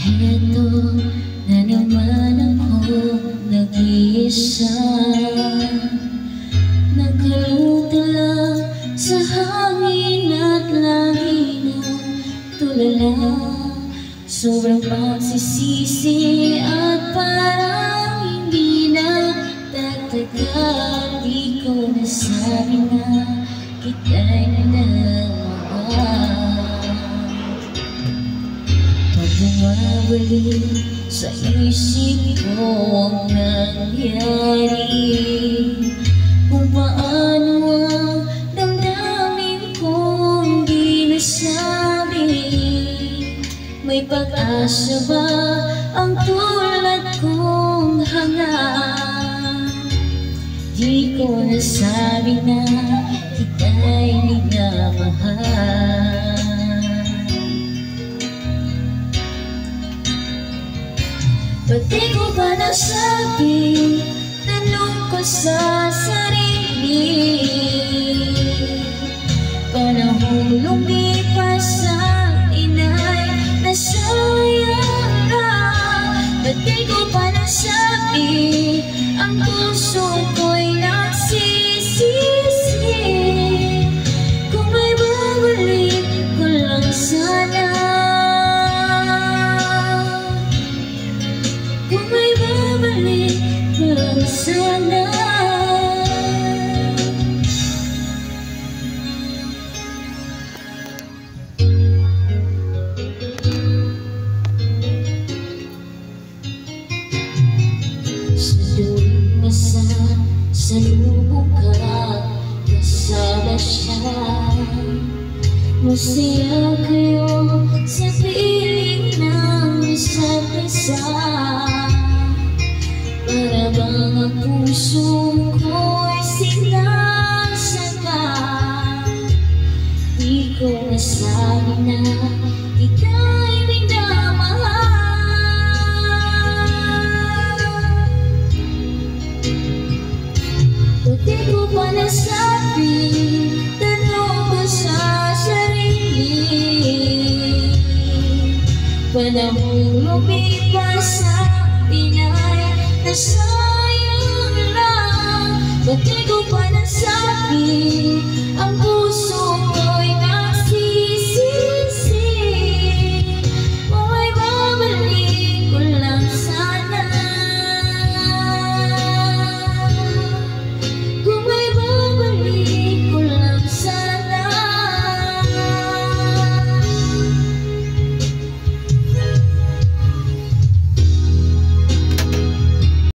Heto na naman ako nag-iisa, nagkalutala sa hangin at langit ng tulala. Sobrang pagsisisi at parang hindi na tatagal. Di ko nasabi na kita'y minamahal. Pag bumabalik sa isip ko ang nangyari, kung paano ang damdamin ko hindi nasabi. May pag-asa ba ang tulad kong hangat? Di ko nasabi na kita'y minamahal. Ba't di ko ba nasabi? Tanong ko sa sarili. Panahong lumipas ang inay nasayang na. Ba't di ko pa nasabi? Ang puso ko'y nagsisisi. Kung may babalik ko lang sana, kung may babalik ko lang sana. Salubong ka, kasama siya. Masaya kayo sa piling ng isa't isa. Para bang ang puso ko'y sinasaka. Di ko nasabi na kita'y minamahal. Di ko pa nasabi, tanong ko sa sarili. Panahong lumipas ang inay nasayang lang. Ba't di ko pa nasabi? Ang puso